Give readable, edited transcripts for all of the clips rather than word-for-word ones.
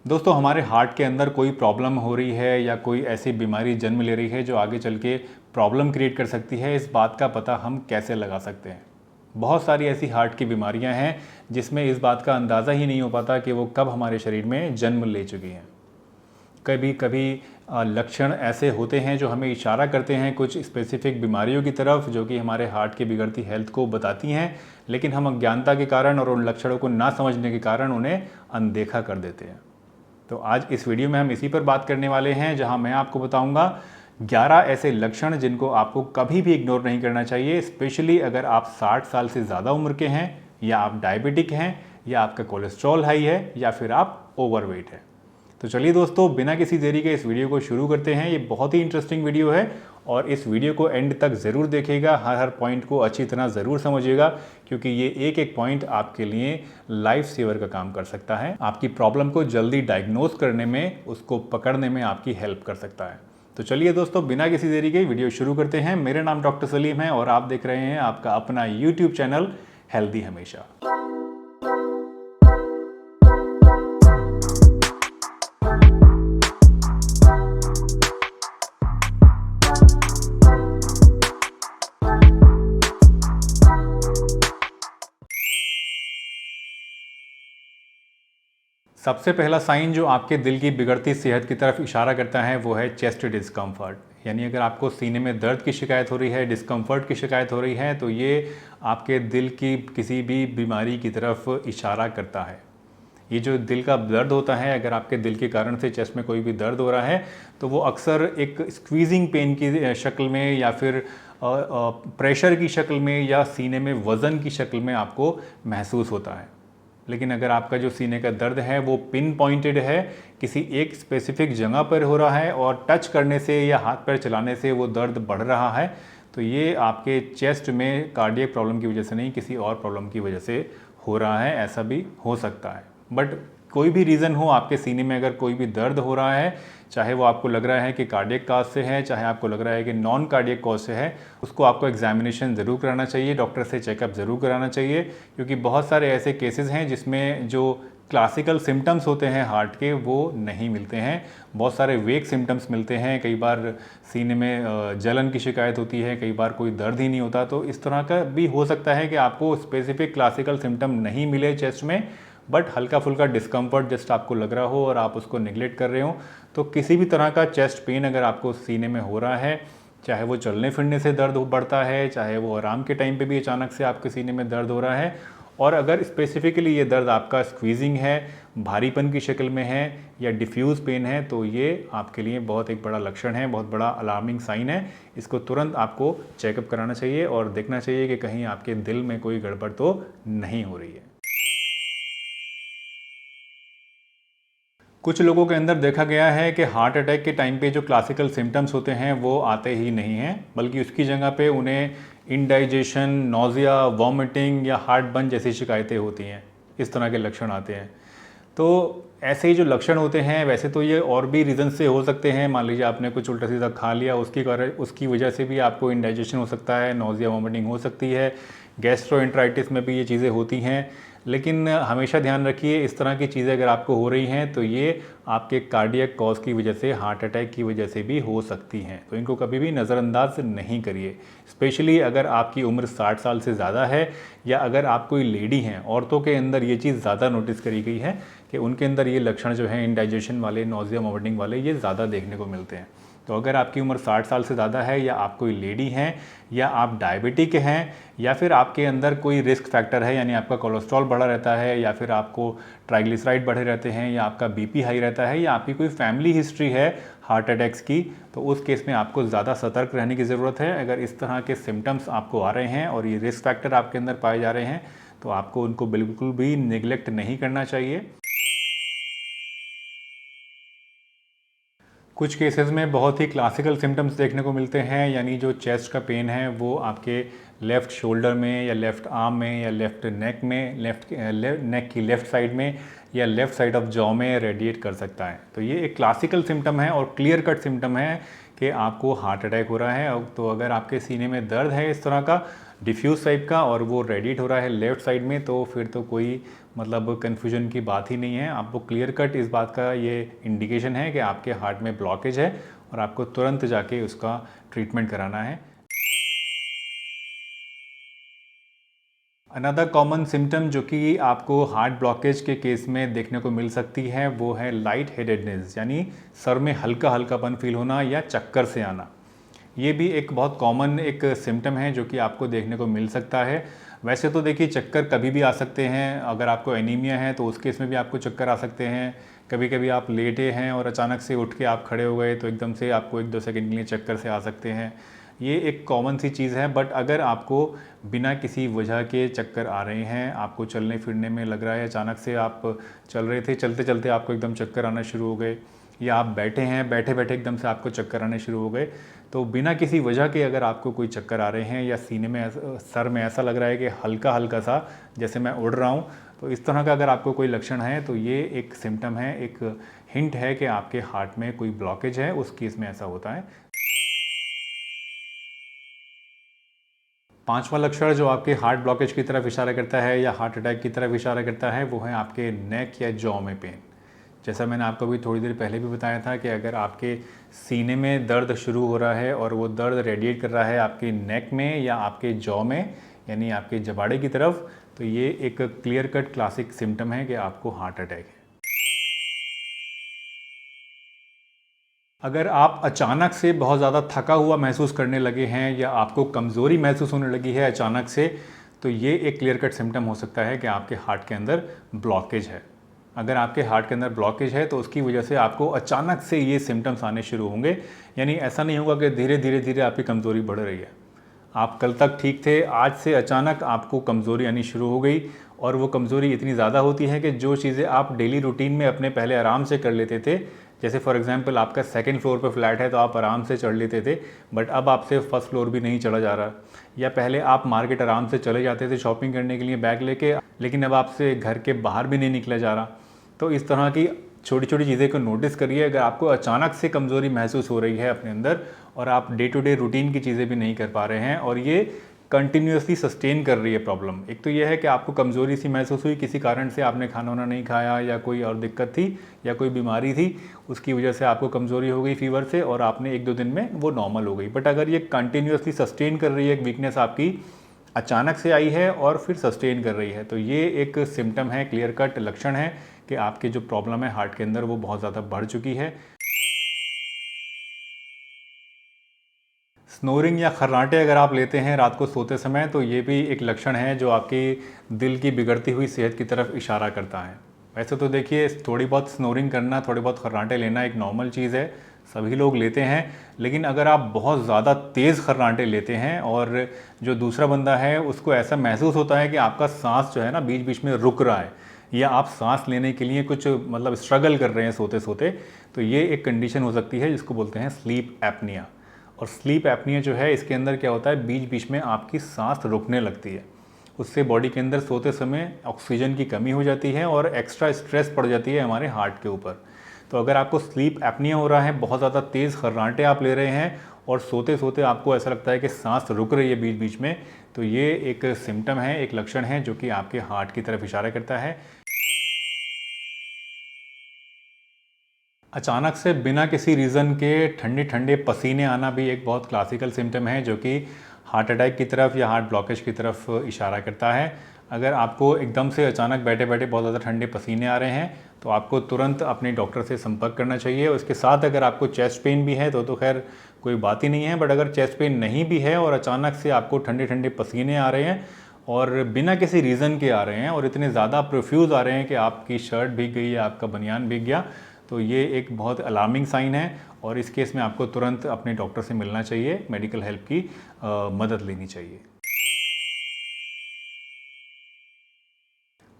दोस्तों, हमारे हार्ट के अंदर कोई प्रॉब्लम हो रही है या कोई ऐसी बीमारी जन्म ले रही है जो आगे चल के प्रॉब्लम क्रिएट कर सकती है, इस बात का पता हम कैसे लगा सकते हैं। बहुत सारी ऐसी हार्ट की बीमारियां हैं जिसमें इस बात का अंदाज़ा ही नहीं हो पाता कि वो कब हमारे शरीर में जन्म ले चुकी हैं। कभी कभी लक्षण ऐसे होते हैं जो हमें इशारा करते हैं कुछ स्पेसिफिक बीमारियों की तरफ, जो कि हमारे हार्ट की बिगड़ती हेल्थ को बताती हैं, लेकिन हम अज्ञानता के कारण और उन लक्षणों को ना समझने के कारण उन्हें अनदेखा कर देते हैं। तो आज इस वीडियो में हम इसी पर बात करने वाले हैं, जहां मैं आपको बताऊंगा 11 ऐसे लक्षण जिनको आपको कभी भी इग्नोर नहीं करना चाहिए, स्पेशली अगर आप 60 साल से ज़्यादा उम्र के हैं, या आप डायबिटिक हैं, या आपका कोलेस्ट्रॉल हाई है, या फिर आप ओवरवेट है। तो चलिए दोस्तों, बिना किसी देरी के इस वीडियो को शुरू करते हैं। ये बहुत ही इंटरेस्टिंग वीडियो है और इस वीडियो को एंड तक ज़रूर देखिएगा, हर पॉइंट को अच्छी तरह ज़रूर समझिएगा, क्योंकि ये एक एक पॉइंट आपके लिए लाइफ सेवर का काम कर सकता है। आपकी प्रॉब्लम को जल्दी डायग्नोस करने में, उसको पकड़ने में आपकी हेल्प कर सकता है। तो चलिए दोस्तों, बिना किसी देरी के वीडियो शुरू करते हैं। मेरा नाम डॉक्टर सलीम है और आप देख रहे हैं आपका अपना यूट्यूब चैनल हेल्दी हमेशा। सबसे पहला साइन जो आपके दिल की बिगड़ती सेहत की तरफ इशारा करता है वो है चेस्ट डिस्कम्फर्ट। यानी अगर आपको सीने में दर्द की शिकायत हो रही है, डिस्कम्फर्ट की शिकायत हो रही है, तो ये आपके दिल की किसी भी बीमारी की तरफ इशारा करता है। ये जो दिल का दर्द होता है, अगर आपके दिल के कारण से चेस्ट में कोई भी दर्द हो रहा है, तो वो अक्सर एक स्क्वीजिंग पेन की शक्ल में, या फिर प्रेशर की शक्ल में, या सीने में वज़न की शक्ल में आपको महसूस होता है। लेकिन अगर आपका जो सीने का दर्द है वो पिन पॉइंटेड है, किसी एक स्पेसिफिक जगह पर हो रहा है और टच करने से या हाथ पैर चलाने से वो दर्द बढ़ रहा है, तो ये आपके चेस्ट में कार्डियक प्रॉब्लम की वजह से नहीं, किसी और प्रॉब्लम की वजह से हो रहा है। ऐसा भी हो सकता है। बट कोई भी रीज़न हो, आपके सीने में अगर कोई भी दर्द हो रहा है, चाहे वो आपको लग रहा है कि कार्डियक कॉज से है, चाहे आपको लग रहा है कि नॉन कार्डियक कॉज से है, उसको आपको एग्जामिनेशन ज़रूर कराना चाहिए, डॉक्टर से चेकअप ज़रूर कराना चाहिए। क्योंकि बहुत सारे ऐसे केसेस हैं जिसमें जो क्लासिकल सिम्टम्स होते हैं हार्ट के, वो नहीं मिलते हैं। बहुत सारे वेक सिम्टम्स मिलते हैं। कई बार सीने में जलन की शिकायत होती है, कई बार कोई दर्द ही नहीं होता। तो इस तरह का भी हो सकता है कि आपको स्पेसिफिक क्लासिकल सिम्टम नहीं मिले चेस्ट में, बट हल्का फुल्का डिस्कम्फर्ट जस्ट आपको लग रहा हो और आप उसको निगलेक्ट कर रहे हो। तो किसी भी तरह का चेस्ट पेन अगर आपको सीने में हो रहा है, चाहे वो चलने फिरने से दर्द बढ़ता है, चाहे वो आराम के टाइम पे भी अचानक से आपके सीने में दर्द हो रहा है, और अगर स्पेसिफिकली ये दर्द आपका स्क्वीजिंग है, भारीपन की शक्ल में है, या डिफ्यूज़ पेन है, तो ये आपके लिए बहुत एक बड़ा लक्षण है, बहुत बड़ा अलार्मिंग साइन है। इसको तुरंत आपको चेकअप कराना चाहिए और देखना चाहिए कि कहीं आपके दिल में कोई गड़बड़ तो नहीं हो रही है। कुछ लोगों के अंदर देखा गया है कि हार्ट अटैक के टाइम पे जो क्लासिकल सिम्टम्स होते हैं वो आते ही नहीं हैं, बल्कि उसकी जगह पे उन्हें इंडाइजेशन, नोज़िया, वॉमिटिंग या हार्ट बर्न जैसी शिकायतें होती हैं। इस तरह के लक्षण आते हैं। तो ऐसे ही जो लक्षण होते हैं, वैसे तो ये और भी रीज़न से हो सकते हैं। मान लीजिए आपने कुछ उल्टा सीधा खा लिया, उसकी वजह से भी आपको इंडाइजेशन हो सकता है, नोज़िया, वॉमिटिंग हो सकती है। गैस्ट्रोएंटराइटिस में भी ये चीज़ें होती हैं। लेकिन हमेशा ध्यान रखिए, इस तरह की चीज़ें अगर आपको हो रही हैं तो ये आपके कार्डियक कॉज की वजह से, हार्ट अटैक की वजह से भी हो सकती हैं। तो इनको कभी भी नज़रअंदाज नहीं करिए, स्पेशली अगर आपकी उम्र 60 साल से ज़्यादा है, या अगर आप कोई लेडी हैं। औरतों के अंदर ये चीज़ ज़्यादा नोटिस करी गई है कि उनके अंदर ये लक्षण जो हैं इंडाइजेशन वाले, नोज़िया, वॉमिटिंग वाले, ये ज़्यादा देखने को मिलते हैं। तो अगर आपकी उम्र 60 साल से ज़्यादा है, या आप कोई लेडी हैं, या आप डायबिटिक हैं, या फिर आपके अंदर कोई रिस्क फैक्टर है, यानी आपका कोलेस्ट्रॉल बढ़ा रहता है, या फिर आपको ट्राइग्लिसराइड बढ़े रहते हैं, या आपका बीपी हाई रहता है, या आपकी कोई फैमिली हिस्ट्री है हार्ट अटैक्स की, तो उस केस में आपको ज़्यादा सतर्क रहने की ज़रूरत है। अगर इस तरह के सिम्टम्स आपको आ रहे हैं और ये रिस्क फैक्टर आपके अंदर पाए जा रहे हैं, तो आपको उनको बिल्कुल भी निगलेक्ट नहीं करना चाहिए। कुछ केसेस में बहुत ही क्लासिकल सिम्टम्स देखने को मिलते हैं, यानी जो चेस्ट का पेन है वो आपके लेफ़्ट शोल्डर में, या लेफ़्ट आर्म में, या लेफ़्ट नेक में, नेक की लेफ़्ट साइड में, या लेफ़्ट साइड ऑफ जॉ में रेडिएट कर सकता है। तो ये एक क्लासिकल सिम्टम है और क्लियर कट सिम्टम है कि आपको हार्ट अटैक हो रहा है। तो अगर आपके सीने में दर्द है इस तरह का, डिफ्यूज़ टाइप का और वो रेडिएट हो रहा है लेफ़्ट साइड में, तो फिर तो कोई मतलब कन्फ्यूजन की बात ही नहीं है। आपको क्लियर कट इस बात का ये इंडिकेशन है कि आपके हार्ट में ब्लॉकेज है और आपको तुरंत जाके उसका ट्रीटमेंट कराना है। अनदर कॉमन सिम्टम जो कि आपको हार्ट ब्लॉकेज के केस में देखने को मिल सकती है वो है लाइट हेडेडनेस, यानी सर में हल्का हल्कापन फील होना या चक्कर से आना। ये भी एक बहुत कॉमन एक सिम्टम है जो कि आपको देखने को मिल सकता है। वैसे तो देखिए चक्कर कभी भी आ सकते हैं, अगर आपको एनीमिया है तो उस केस में भी आपको चक्कर आ सकते हैं। कभी कभी आप लेटे हैं और अचानक से उठ के आप खड़े हो गए तो एकदम से आपको 1-2 सेकंड के लिए चक्कर से आ सकते हैं। ये एक कॉमन सी चीज़ है। बट अगर आपको बिना किसी वजह के चक्कर आ रहे हैं, आपको चलने फिरने में लग रहा है अचानक से आप चल रहे थे, चलते चलते आपको एकदम चक्कर आना शुरू हो गए, या आप बैठे हैं, बैठे बैठे एकदम से आपको चक्कर आने शुरू हो गए, तो बिना किसी वजह के अगर आपको कोई चक्कर आ रहे हैं या सीने में सर में ऐसा लग रहा है कि हल्का हल्का सा जैसे मैं उड़ रहा हूँ, तो इस तरह का अगर आपको कोई लक्षण है तो ये एक सिम्टम है, एक हिंट है कि आपके हार्ट में कोई ब्लॉकेज है। उस केस में ऐसा होता है। पांचवा लक्षण जो आपके हार्ट ब्लॉकेज की तरफ इशारा करता है या हार्ट अटैक की तरफ इशारा करता है वो है आपके नेक या जॉ में पेन। जैसा मैंने आपको अभी थोड़ी देर पहले भी बताया था कि अगर आपके सीने में दर्द शुरू हो रहा है और वो दर्द रेडिएट कर रहा है आपके नेक में या आपके जॉ में, यानी आपके जबाड़े की तरफ, तो ये एक क्लियर कट क्लासिक सिम्टम है कि आपको हार्ट अटैक है। अगर आप अचानक से बहुत ज़्यादा थका हुआ महसूस करने लगे हैं या आपको कमज़ोरी महसूस होने लगी है अचानक से, तो ये एक क्लियर कट सिम्टम हो सकता है कि आपके हार्ट के अंदर ब्लॉकेज है। अगर आपके हार्ट के अंदर ब्लॉकेज है तो उसकी वजह से आपको अचानक से ये सिम्टम्स आने शुरू होंगे। यानी ऐसा नहीं होगा कि धीरे धीरे धीरे आपकी कमज़ोरी बढ़ रही है। आप कल तक ठीक थे, आज से अचानक आपको कमज़ोरी आनी शुरू हो गई, और वो कमज़ोरी इतनी ज़्यादा होती है कि जो चीज़ें आप डेली रूटीन में अपने पहले आराम से कर लेते थे, जैसे फॉर एग्जांपल आपका 2nd फ्लोर पर फ्लैट है तो आप आराम से चढ़ लेते थे, बट अब आपसे 1st फ्लोर भी नहीं चढ़ा जा रहा। या पहले आप मार्केट आराम से चले जाते थे शॉपिंग करने के लिए बैग लेके, लेकिन अब आपसे घर के बाहर भी नहीं निकला जा रहा। तो इस तरह की छोटी छोटी चीज़ें को नोटिस करिए। अगर आपको अचानक से कमज़ोरी महसूस हो रही है अपने अंदर और आप डे टू डे रूटीन की चीज़ें भी नहीं कर पा रहे हैं और ये कंटिन्यूसली सस्टेन कर रही है प्रॉब्लम, एक तो ये है कि आपको कमज़ोरी सी महसूस हुई, किसी कारण से आपने खाना वाना नहीं खाया या कोई और दिक्कत थी या कोई बीमारी थी, उसकी वजह से आपको कमज़ोरी हो गई फीवर से और आपने 1-2 दिन में वो नॉर्मल हो गई। बट अगर ये कंटिन्यूसली सस्टेन कर रही है, एक वीकनेस आपकी अचानक से आई है और फिर सस्टेन कर रही है, तो ये एक सिम्टम है, क्लियर कट लक्षण है कि आपकी जो प्रॉब्लम है हार्ट के अंदर वो बहुत ज़्यादा बढ़ चुकी है। स्नोरिंग या खर्राटे अगर आप लेते हैं रात को सोते समय, तो ये भी एक लक्षण है जो आपकी दिल की बिगड़ती हुई सेहत की तरफ इशारा करता है। वैसे तो देखिए थोड़ी बहुत स्नोरिंग करना, थोड़े बहुत खर्राटे लेना एक नॉर्मल चीज़ है, सभी लोग लेते हैं। लेकिन अगर आप बहुत ज़्यादा तेज़ खर्राटे लेते हैं और जो दूसरा बंदा है उसको ऐसा महसूस होता है कि आपका सांस जो है ना बीच बीच में रुक रहा है या आप सांस लेने के लिए कुछ मतलब स्ट्रगल कर रहे हैं सोते सोते, तो ये एक कंडीशन हो सकती है जिसको बोलते हैं स्लीप एपनिया। और स्लीप एपनिया जो है इसके अंदर क्या होता है, बीच बीच में आपकी सांस रुकने लगती है, उससे बॉडी के अंदर सोते समय ऑक्सीजन की कमी हो जाती है और एक्स्ट्रा स्ट्रेस पड़ जाती है हमारे हार्ट के ऊपर। तो अगर आपको स्लीप एपनिया हो रहा है, बहुत ज़्यादा तेज़ खर्राटे आप ले रहे हैं और सोते सोते आपको ऐसा लगता है कि सांस रुक रही है बीच बीच में, तो ये एक सिम्टम है, एक लक्षण है जो कि आपके हार्ट की तरफ इशारा करता है। अचानक से बिना किसी रीज़न के ठंडे ठंडे पसीने आना भी एक बहुत क्लासिकल सिम्टम है जो कि हार्ट अटैक की तरफ या हार्ट ब्लॉकेज की तरफ इशारा करता है। अगर आपको एकदम से अचानक बैठे बैठे बहुत ज़्यादा ठंडे पसीने आ रहे हैं तो आपको तुरंत अपने डॉक्टर से संपर्क करना चाहिए। उसके साथ अगर आपको चेस्ट पेन भी है तो खैर कोई बात ही नहीं है, बट अगर चेस्ट पेन नहीं भी है और अचानक से आपको ठंडे ठंडे पसीने आ रहे हैं और बिना किसी रीज़न के आ रहे हैं और इतने ज़्यादा प्रोफ्यूज़ आ रहे हैं कि आपकी शर्ट भीग गई या आपका बनियान भीग गया, तो ये एक बहुत अलार्मिंग साइन है और इस केस में आपको तुरंत अपने डॉक्टर से मिलना चाहिए, मेडिकल हेल्प की मदद लेनी चाहिए।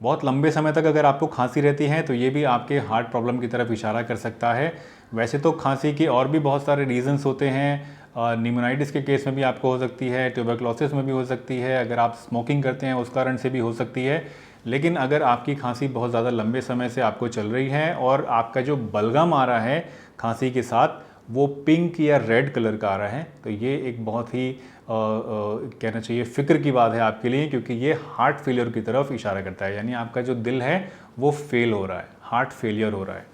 बहुत लंबे समय तक अगर आपको खांसी रहती है तो ये भी आपके हार्ट प्रॉब्लम की तरफ इशारा कर सकता है। वैसे तो खांसी के और भी बहुत सारे रीज़न्स होते हैं, निमोनाइटिस के केस में भी आपको हो सकती है, ट्यूबरक्लोसिस में भी हो सकती है, अगर आप स्मोकिंग करते हैं उस कारण से भी हो सकती है। लेकिन अगर आपकी खांसी बहुत ज़्यादा लंबे समय से आपको चल रही है और आपका जो बलगम आ रहा है खांसी के साथ वो पिंक या रेड कलर का आ रहा है, तो ये एक बहुत ही कहना चाहिए फ़िक्र की बात है आपके लिए, क्योंकि ये हार्ट फेलियर की तरफ इशारा करता है। यानी आपका जो दिल है वो फेल हो रहा है, हार्ट फेलियर हो रहा है।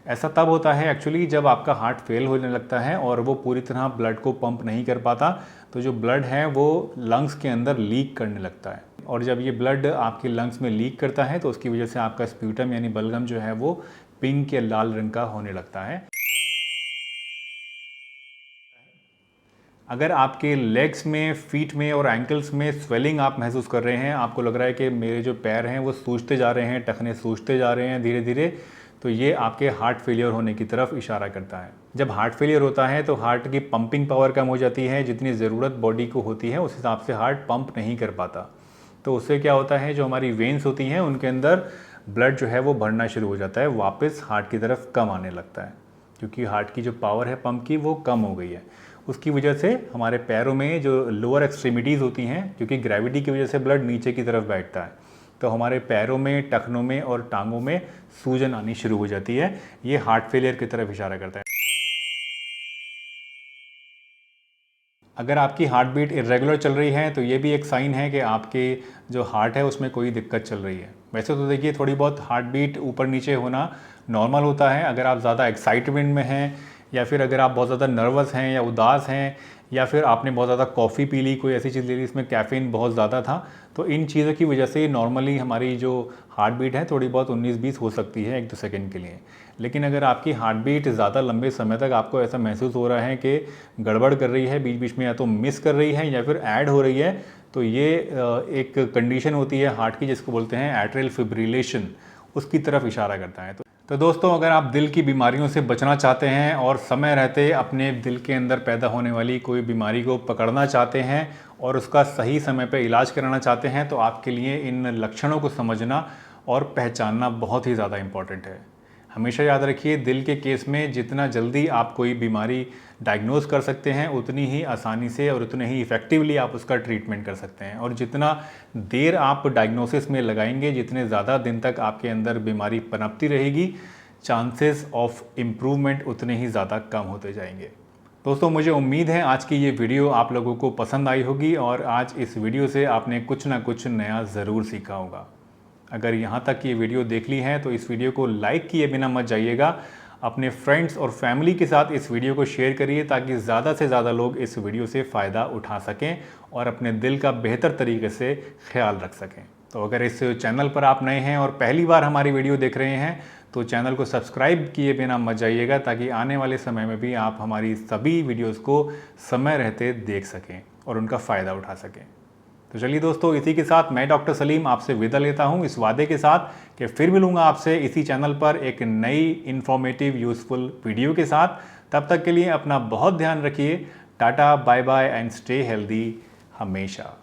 ऐसा तब होता है एक्चुअली जब आपका हार्ट फेल होने लगता है और वो पूरी तरह ब्लड को पंप नहीं कर पाता, तो जो ब्लड है वो लंग्स के अंदर लीक करने लगता है। और जब ये ब्लड आपके लंग्स में लीक करता है तो उसकी वजह से आपका स्प्यूटम यानी बलगम जो है वो पिंक या लाल रंग का होने लगता है। अगर आपके लेग्स में, फीट में और एंकल्स में स्वेलिंग आप महसूस कर रहे हैं, आपको लग रहा है कि मेरे जो पैर हैं वो सूजते जा रहे हैं, टखने सूजते जा रहे हैं धीरे धीरे, तो ये आपके हार्ट फेलियर होने की तरफ इशारा करता है। जब हार्ट फेलियर होता है तो हार्ट की पंपिंग पावर कम हो जाती है, जितनी ज़रूरत बॉडी को होती है उस हिसाब से हार्ट पंप नहीं कर पाता। तो उससे क्या होता है, जो हमारी वेन्स होती हैं उनके अंदर ब्लड जो है वो भरना शुरू हो जाता है, वापस हार्ट की तरफ कम आने लगता है, क्योंकि हार्ट की जो पावर है पंप की वो कम हो गई है। उसकी वजह से हमारे पैरों में जो लोअर एक्सट्रीमिटीज़ होती हैं, क्योंकि ग्रेविटी की वजह से ब्लड नीचे की तरफ बैठता है, तो हमारे पैरों में, टखनों में और टांगों में सूजन आनी शुरू हो जाती है। ये हार्ट फेलियर की तरफ इशारा करता है। अगर आपकी हार्ट बीट इरेगुलर चल रही है तो ये भी एक साइन है कि आपके जो हार्ट है उसमें कोई दिक्कत चल रही है। वैसे तो देखिए थोड़ी बहुत हार्ट बीट ऊपर नीचे होना नॉर्मल होता है। अगर आप ज़्यादा एक्साइटमेंट में हैं या फिर अगर आप बहुत ज़्यादा नर्वस हैं या उदास हैं या फिर आपने बहुत ज़्यादा कॉफ़ी पी ली, कोई ऐसी चीज़ ले ली इसमें कैफ़ीन बहुत ज़्यादा था, तो इन चीज़ों की वजह से नॉर्मली हमारी जो हार्ट बीट है थोड़ी बहुत 19-20 हो सकती है 1-2 सेकंड के लिए। लेकिन अगर आपकी हार्ट बीट ज़्यादा लंबे समय तक आपको ऐसा महसूस हो रहा है कि गड़बड़ कर रही है, बीच बीच में या तो मिस कर रही है या फिर ऐड हो रही है, तो ये एक कंडीशन होती है हार्ट की जिसको बोलते हैं एट्रियल फिब्रिलेशन, उसकी तरफ इशारा करता है। तो दोस्तों, अगर आप दिल की बीमारियों से बचना चाहते हैं और समय रहते अपने दिल के अंदर पैदा होने वाली कोई बीमारी को पकड़ना चाहते हैं और उसका सही समय पर इलाज कराना चाहते हैं, तो आपके लिए इन लक्षणों को समझना और पहचानना बहुत ही ज़्यादा इम्पॉर्टेंट है। हमेशा याद रखिए, दिल के केस में जितना जल्दी आप कोई बीमारी डायग्नोज कर सकते हैं उतनी ही आसानी से और उतने ही इफ़ेक्टिवली आप उसका ट्रीटमेंट कर सकते हैं। और जितना देर आप डायग्नोसिस में लगाएंगे, जितने ज़्यादा दिन तक आपके अंदर बीमारी पनपती रहेगी, चांसेस ऑफ इम्प्रूवमेंट उतने ही ज़्यादा कम होते जाएंगे। दोस्तों, मुझे उम्मीद है आज की ये वीडियो आप लोगों को पसंद आई होगी और आज इस वीडियो से आपने कुछ ना कुछ नया ज़रूर सीखा होगा। अगर यहाँ तक ये वीडियो देख ली है तो इस वीडियो को लाइक किए बिना मत जाइएगा। अपने फ्रेंड्स और फैमिली के साथ इस वीडियो को शेयर करिए ताकि ज़्यादा से ज़्यादा लोग इस वीडियो से फ़ायदा उठा सकें और अपने दिल का बेहतर तरीके से ख्याल रख सकें। तो अगर इस चैनल पर आप नए हैं और पहली बार हमारी वीडियो देख रहे हैं तो चैनल को सब्सक्राइब किए बिना मत जाइएगा ताकि आने वाले समय में भी आप हमारी सभी वीडियोज़ को समय रहते देख सकें और उनका फ़ायदा उठा सकें। तो चलिए दोस्तों, इसी के साथ मैं डॉक्टर सलीम आपसे विदा लेता हूं, इस वादे के साथ कि फिर मिलूंगा आपसे इसी चैनल पर एक नई इन्फॉर्मेटिव यूज़फुल वीडियो के साथ। तब तक के लिए अपना बहुत ध्यान रखिए। Tata, bye bye and stay healthy हमेशा।